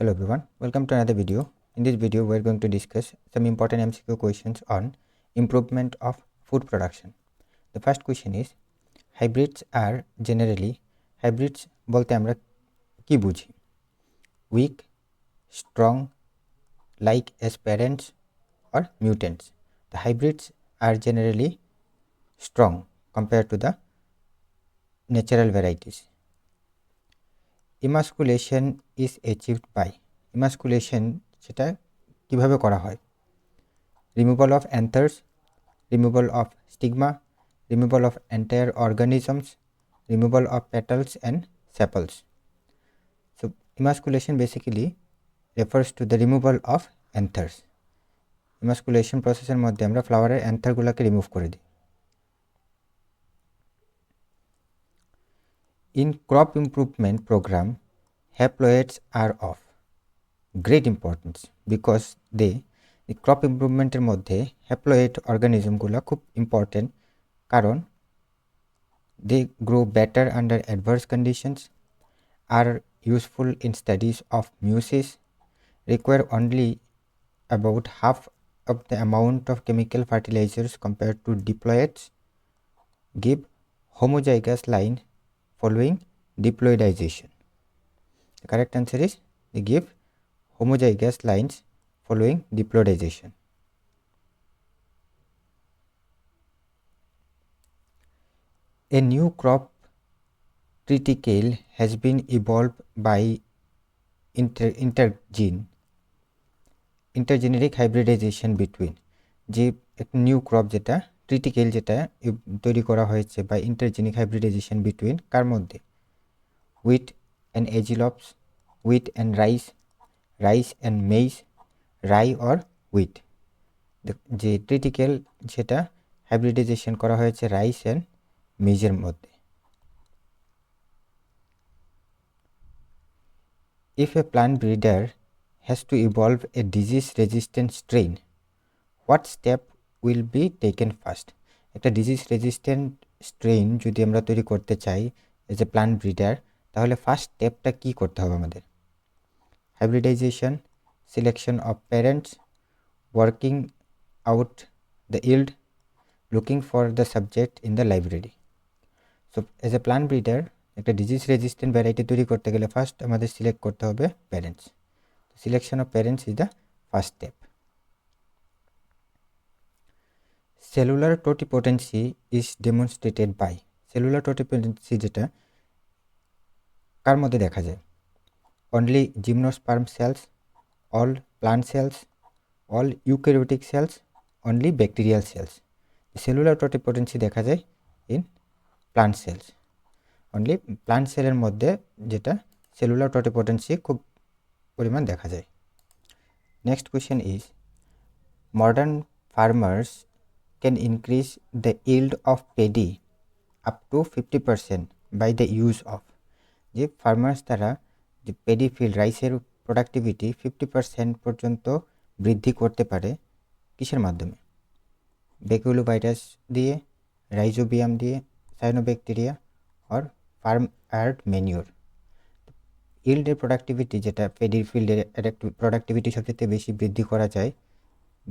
Hello everyone, welcome to another video. In this video, we are going to discuss some important MCQ questions on improvement of food production. The first question is, hybrids are generally, hybrids bolte amra ki bujhi? Weak, strong, like as parents or mutants. The hybrids are generally strong compared to the natural varieties. Emasculation is achieved by, emasculation সেটা কিভাবে করা হয়? Removal of anthers, removal of stigma, removal of entire organisms, removal of petals and sepals. So emasculation basically refers to the removal of anthers. Emasculation process এর মধ্যে আমরা ফ্লাওয়ারের another গুলোকে remove করে দিই। In crop improvement program, haploids are of great importance because they crop improvement এর মধ্যে haploid organism গুলো খুব important কারণ they grow better under adverse conditions, are useful in studies of meiosis, require only about half of the amount of chemical fertilizers compared to diploids, give homozygous line following diploidization. The correct answer is they give homozygous lines following diploidization. A new crop triticale has been evolved by intergeneric hybridization between যে একটা new crop যেটা ট্রিটিকেল যেটা তৈরি করা হয়েছে বা ইন্টারজেনিক hybridization between কার মধ্যে wheat and aegilops, wheat and rice, rice and maize, rye or wheat. যে ট্রিটিকেল সেটা হাইব্রিডাইজেশন করা হয়েছে রাইস অ্যান্ড মেইজের মধ্যে। If a plant breeder has to evolve a disease-resistant strain, what step will be taken first? একটা disease-resistant strain যদি আমরা তৈরি করতে চাই as a plant breeder, তাহলে ফার্স্ট স্টেপটা কি করতে হবে আমাদের? Hybridization, selection of parents, working out the yield, looking for the subject in the library. So as a plant breeder, একটা ডিজিজ রেজিস্ট্যান্ট ভ্যারাইটি তৈরি করতে গেলে ফার্স্ট আমাদের সিলেক্ট করতে হবে parents. Selection of parents is the first step. Cellular totipotency is demonstrated by, cellular totipotency যেটা কার মধ্যে দেখা যায়? Only gymnosperm cells, all plant cells, all eukaryotic cells, only bacterial cells. Cellular totipotency দেখা যায় in plant cells, only plant সেলের মধ্যে যেটা সেলুলার টোটিপোটেন্সি খুব পরিমাণ দেখা যায়। Next question is, modern farmers can increase the yield of paddy up to 50% by the use of, যে ফার্মার্স তারা যে পেডি ফিল্ড রাইসের প্রোডাক্টিভিটি 50% পর্যন্ত বৃদ্ধি করতে পারে কিসের মাধ্যমে? বেকুলোভাইরাস দিয়ে, রাইজোবিয়াম দিয়ে, সায়ানোব্যাকটেরিয়া আর ফার্ম আর্ট ম্যানিওর। ইল্ডের প্রোডাক্টিভিটি যেটা পেডির ফিল্ডের প্রোডাক্টিভিটি সবচেয়ে বেশি বৃদ্ধি করা যায়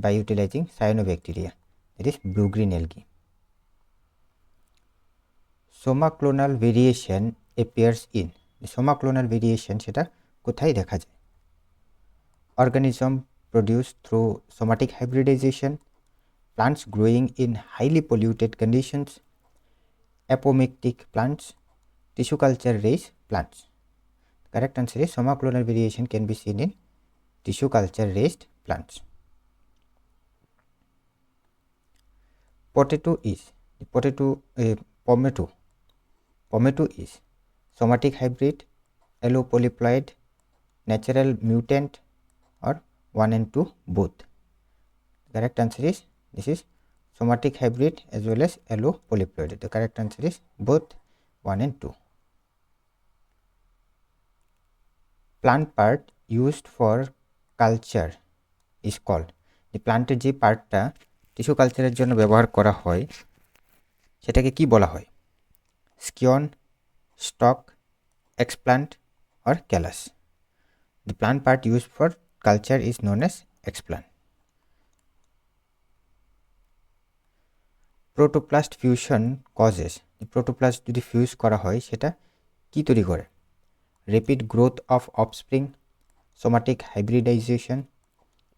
by utilizing cyanobacteria, that is blue green algae. Somaclonal variation appears in, somaclonal variation সেটা কোথায় দেখা যায়? Organism produce through somatic hybridization, plants growing in highly polluted conditions, apomictic plants, tissue culture raised plants. The correct answer is somaclonal variation can be seen in tissue culture raised plants. Potato is, pomato is somatic hybrid, allopolyploid, natural mutant or 1 and 2 both. The correct answer is this is somatic hybrid as well as allopolyploid. The correct answer is both 1 and 2. Plant part used for culture is called, the প্লান্টের যে পার্টটা tissue কালচারের জন্য ব্যবহার করা হয় সেটাকে কি বলা হয়? Scion, stock, explant or callus. The plant part used for culture is known as explant. Protoplast fusion causes, protoplast যদি ফিউজ করা হয় সেটা কি তৈরি করে? Rapid growth of offspring, somatic hybridization,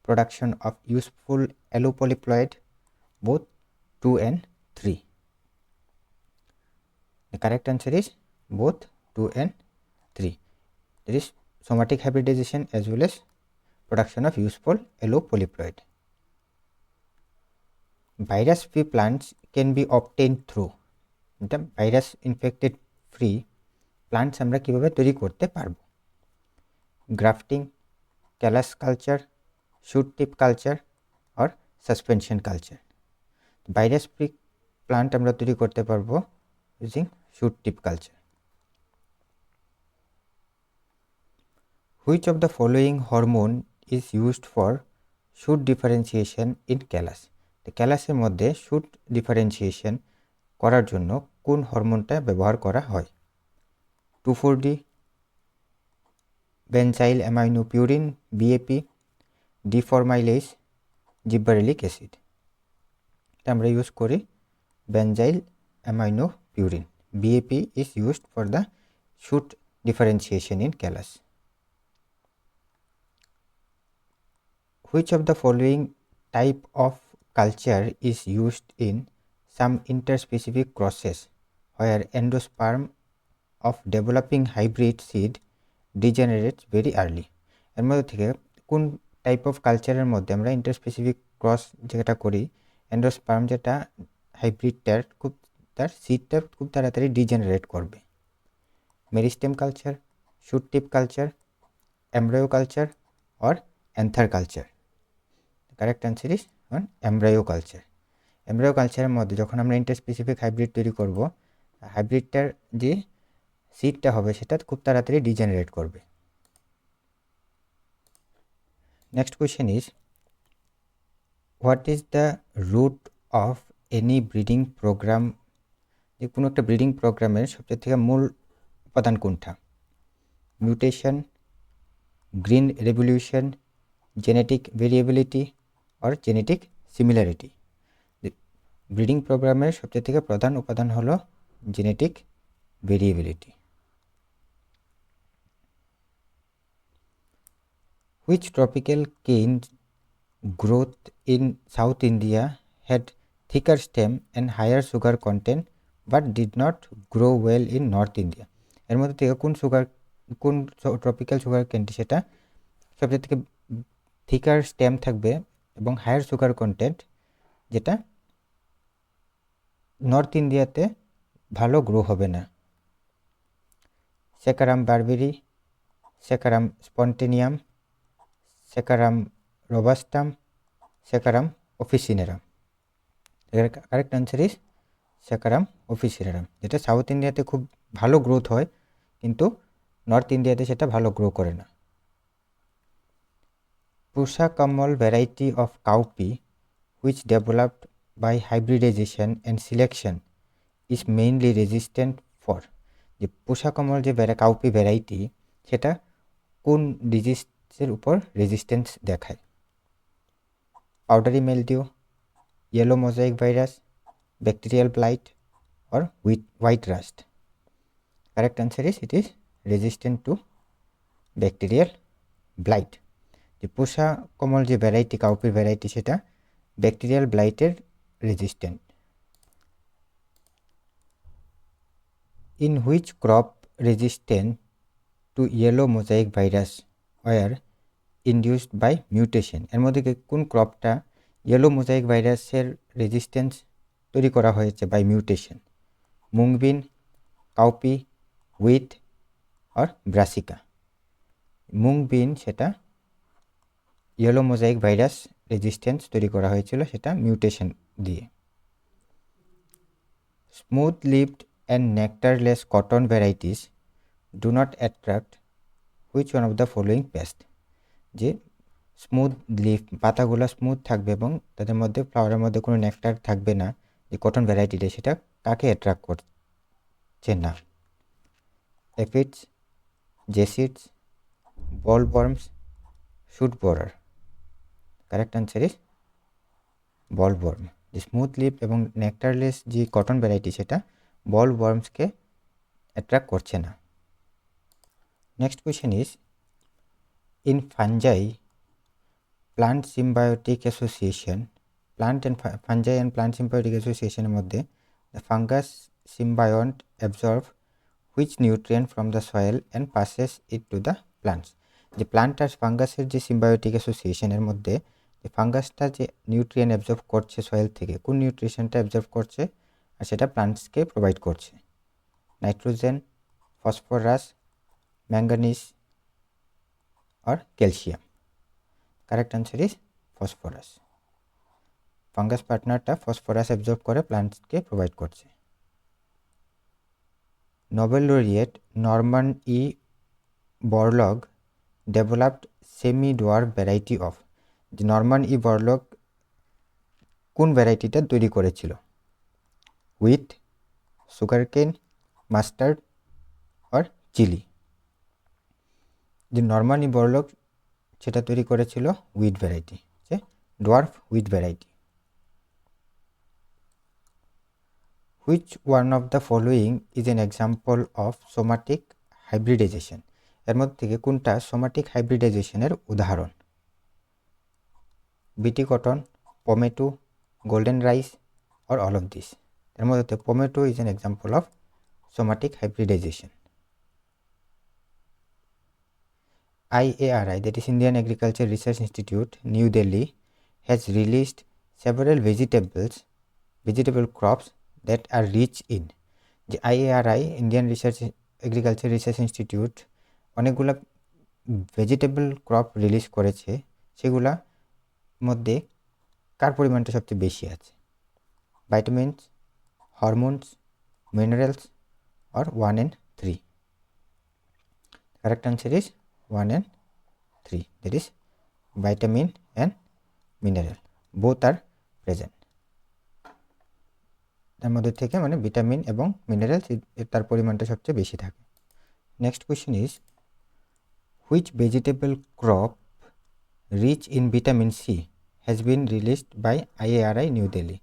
production of useful allopolyploid, both 2 and 3. The correct answer is both 2 and 3. There is somatic hybridization as well as production of useful allopolyploid. Virus-free plants can be obtained through the virus infected free plants আমরা কিভাবে তৈরি করতে পারবো? Grafting, callus culture, shoot tip culture আর suspension culture. Virus free plant আমরা তৈরি করতে পারবো using shoot tip culture. Which of the following hormone is used for shoot differentiation in callus? ক্যালাসের মধ্যে শুট ডিফারেন্সিয়েশন করার জন্য কোন হরমোনটা ব্যবহার করা হয়? 2,4-D, benzyl aminopurine BAP, deformylase, gibberellic acid. আমরা ইউজ করি benzyl aminopurine. BAP is used for the shoot differentiation in callus. Which of the following type of culture is used in some interspecific crosses where endosperm of developing hybrid seed degenerates very early? এর মধ্যে থেকে কোন type of কালচারের মধ্যে আমরা ইন্টারস্পেসিফিক cross যেটা করি, endosperm যেটা হাইব্রিডটার তার সিডটা খুব তাড়াতাড়ি ডিজেনারেট করবে? Meristem culture, shoot tip culture, embryo culture or another culture? Correct answer is on embryo culture. Embryo কালচারের মধ্যে যখন আমরা ইন্টারস্পেসিফিক হাইব্রিড তৈরি করব, হাইব্রিডটার যে সিডটা হবে সেটা খুব তাড়াতাড়ি ডিজেনারেট করবে। Next question is what is the root of any breeding programme? যে কোনো একটা ব্রিডিং প্রোগ্রামের সবচেয়ে থেকে মূল উপাদান কোনটা? Mutation, green revolution, genetic variability or genetic similarity? Breeding প্রোগ্রামের সবচেয়ে থেকে প্রধান উপাদান হলো genetic variability. Which tropical cane growth in South India had thicker stem and higher sugar content but did not grow well in North India? এর মধ্যে থেকে কোন ট্রপিক্যাল সুগার কেনটি সেটা সবচেয়ে থেকে থিকার স্টেম থাকবে এবং হায়ার সুগার কন্টেন্ট, যেটা নর্থ ইন্ডিয়াতে ভালো গ্রো হবে না? সেকারাম বারবেরি, সেকারাম স্পন্টেনিয়াম, সেকারাম রোবাস্টাম, সেকারাম অফিসিনেরাম? কারেক্ট অ্যান্সার ইজ সেকারাম অফিসিনেরাম, যেটা সাউথ ইন্ডিয়াতে খুব ভালো গ্রোথ হয় কিন্তু নর্থ ইন্ডিয়াতে সেটা ভালো গ্রো করে না। Pusa Komal variety of cowpea which developed by hybridization and selection is mainly resistant for? যে পুষা কমল যে কাউপি ভ্যারাইটি সেটা কোন ডিজিজের উপর রেজিস্ট্যান্স দেখায়? Powdery mildew, yellow mosaic virus, bacterial blight or white rust? Correct answer is it is resistant to bacterial blight. যে পুষা কমল যে variety কাউপির variety সেটা ব্যাকটেরিয়াল ব্লাইটের resistant. In which crop resistant to yellow mosaic virus were induced by mutation? এর মধ্যে কোন ক্রপটা yellow mosaic ভাইরাসের রেজিস্ট্যান্স তৈরি করা হয়েছে by mutation? Mungbean, cowpea, wheat আর ব্রাসিকা? মুংবিন সেটা ইয়েলো মোজাইক ভাইরাস রেজিস্ট্যান্স তৈরি করা হয়েছিল সেটা মিউটেশন দিয়ে। Smooth leaved and nectarless cotton varieties do not attract which one of the following pest? যে স্মুথ লিফ, পাতাগুলো স্মুথ থাকবে এবং তাদের মধ্যে ফ্লাওয়ারের মধ্যে কোনো নেক্টার থাকবে না, যে কটন ভ্যারাইটিটা সেটা কাকে অ্যাট্রাক্ট করছে না? Aphids, jassids, bollworms, shoot borer. Correct answer is bollworm. যে স্মুথ লিপ এবং নেকটারলেস যে কটন ভ্যারাইটি সেটা বলওয়ার্মসকে অ্যাট্রাক্ট করছে না। Next question is in fungi plant symbiotic association fungi and plant symbiotic অ্যাসোসিয়েশনের মধ্যে the fungus symbiont absorb which nutrient from the soil and passes it to the plants. যে plant আর ফাঙ্গাসের যে symbiotic অ্যাসোসিয়েশনের মধ্যে যে ফাঙ্গাসটা যে নিউট্রিয়েন্ট অ্যাবজর্ভ করছে সয়েল থেকে, কোন নিউট্রিশনটা অ্যাবজর্ভ করছে আর সেটা প্লান্টসকে প্রোভাইড করছে? নাইট্রোজেন, ফসফরাস, ম্যাঙ্গানিজ আর calcium. Correct answer is phosphorus. Fungus পার্টনারটা ফসফরাস অ্যাবজর্ভ করে প্লান্টসকে প্রোভাইড করছে। Nobel laureate Norman E Borlaug developed semi dwarf variety of. যে নরমান ই বরলগ কোন ভ্যারাইটিটা তৈরি করেছিল? হুইট, সুগারকেন, মাস্টার্ড আর চিলি। যে নরমান ই বরলগ সেটা তৈরি করেছিল হুইট ভ্যারাইটি, যে dwarf wheat variety. Which one of the following is an example of somatic hybridization. এর মধ্যে থেকে কোনটা সোমাটিক হাইব্রিডাইজেশনের উদাহরণ? BT cotton, pomato, golden rice or all of this? এর মধ্যে pomato is an example of somatic hybridization. IARI, that is Indian Agriculture Research Institute, New Delhi, has released several vegetable crops that are rich in. যে IARI, Indian Agriculture Research Institute, অনেকগুলা vegetable crop release করেছে, সেগুলা মধ্যে কার পরিমাণটা সবচেয়ে বেশি আছে? vitamins, hormones, minerals or 1 and 3? Correct answer is 1 and 3, that is vitamin and mineral, both are present. তার মধ্যে থেকে মানে ভিটামিন এবং মিনারেলস তার পরিমাণটা সবচেয়ে বেশি থাকে। Next question is which vegetable crop rich in vitamin C has been released by IARI New Delhi.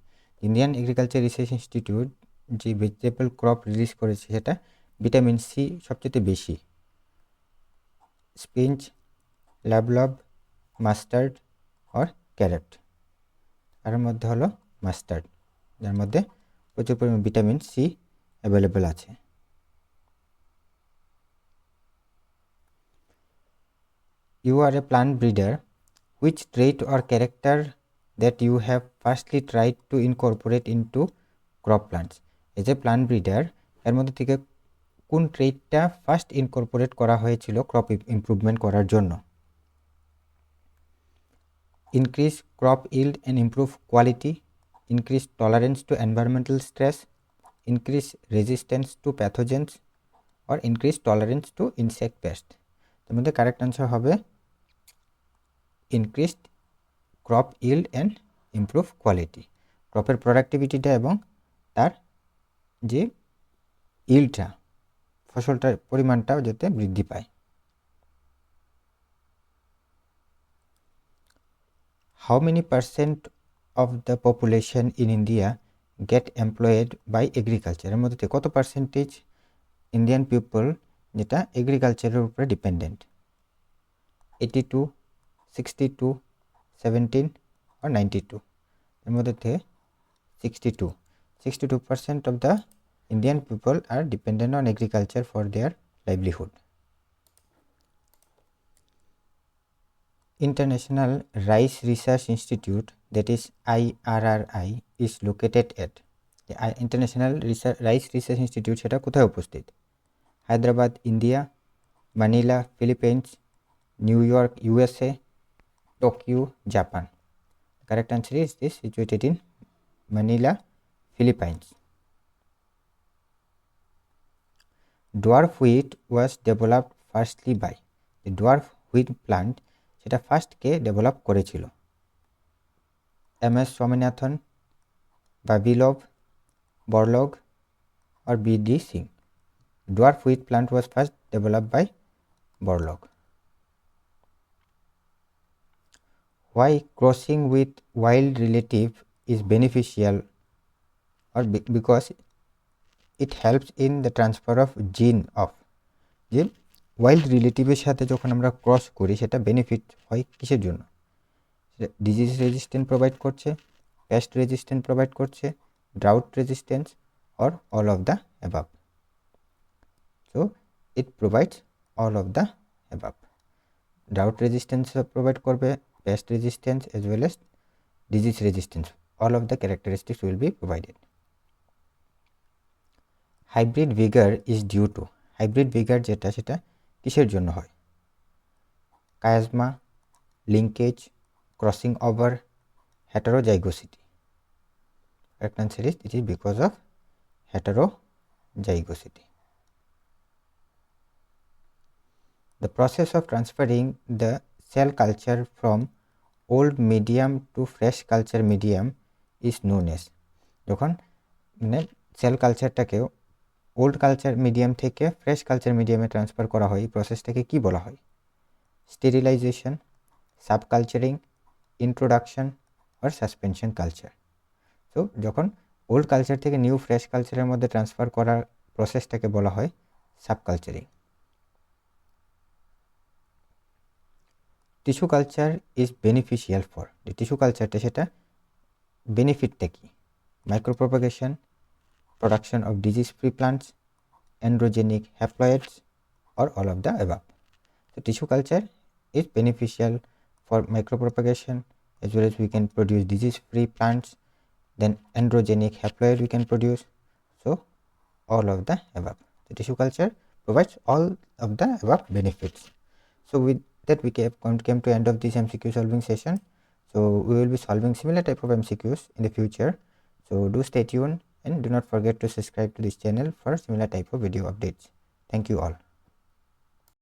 Indian agriculture research institute যে ভেজিটেবল ক্রপ রিলিজ করেছে সেটা ভিটামিন সি সবচেয়ে বেশি। স্পিঞ্চ, ল্যাবলব, মাস্টার্ড আর ক্যারট। তার মধ্যে হলো মাস্টার্ড, যার মধ্যে প্রচুর পরিমাণে ভিটামিন সি অ্যাভেলেবল আছে। You are a plant breeder. Which trait or character that you have firstly tried to incorporate into crop plants? As a plant breeder, এর মধ্যে থেকে কোন ট্রেটটা ফার্স্ট ইনকর্পোরেট করা হয়েছিল ক্রপ ইমপ্রুভমেন্ট করার জন্য? Increase crop yield and improve quality, increase tolerance to environmental stress, increase resistance to pathogens or increase tolerance to insect pests. তার মধ্যে কারেক্ট আনসার হবে increased crop yield and improve quality. ক্রপের প্রোডাক্টিভিটিটা এবং তার যে ইল্ডটা, ফসলটার পরিমাণটাও যাতে বৃদ্ধি পায়। How many percent of the population in India get employed by agriculture? এর মধ্যে কত পার্সেন্টেজ ইন্ডিয়ান পিপল যেটা এগ্রিকালচারের উপরে ডিপেন্ডেন্ট? 82, 62, 17 or 92? এর মধ্যে থেকে 62% of the Indian people are dependent on agriculture for their livelihood. International Rice Research Institute, that is IRRI, is located at. International Rice Research Institute সেটা কোথায় উপস্থিত? Hyderabad, India, Manila, Philippines, new York, USA, Tokyo, Japan. Correct answer is this situated in Manila, Philippines. Dwarf wheat was developed firstly by. The dwarf wheat plant সেটা first কে develop করেছিল? MS Swaminathan, Vavilov, Borlaug or BD Singh? Dwarf wheat plant was first developed by Borlaug. why crossing with wild relative is beneficial, or because it helps in the transfer of gene of যে wild রিলেটিভের সাথে যখন আমরা cross করি সেটা benefit হয় কিসের জন্য? Disease resistant provide করছে, পেস্ট রেজিস্ট্যান্ট প্রোভাইড করছে, drought resistance, or all of the above. So it provides all of the above. Drought resistance provide করবে, pest resistance as well as disease resistance, all of the characteristics will be provided. Hybrid vigour is due to, hybrid vigour যেটা সেটা কিসের জন্য হয়? Chiasma, linkage, crossing over, heterozygosity. Correct answer is it is because of heterozygosity. The process of transferring the cell culture from old medium to fresh culture medium is known as, যখন মানে cell কালচারটাকে old culture medium থেকে fresh culture মিডিয়ামে transfer করা হয়, এই প্রসেসটাকে কি বলা হয়? স্টেরিলাইজেশন, সাবকালচারিং, ইন্ট্রোডাকশন আর সাসপেনশন কালচার। সো যখন ওল্ড কালচার থেকে নিউ ফ্রেশ কালচারের মধ্যে ট্রান্সফার করার প্রসেসটাকে বলা হয় subculturing. Tissue culture is beneficial for, যে টিস্যু কালচারটা সেটা বেনিফিটটা কি? Micropropagation, production of disease free plants, androgenic haploids, or all of the above. So tissue culture is beneficial for micropropagation, as well as we can produce disease free plants, then androgenic haploid we can produce. So all of the above. The tissue culture provides all of the above benefits. So with that we came to end of this MCQ solving session. So we will be solving similar type of MCQs in the future. So do stay tuned and do not forget to subscribe to this channel for similar type of video updates. Thank you all.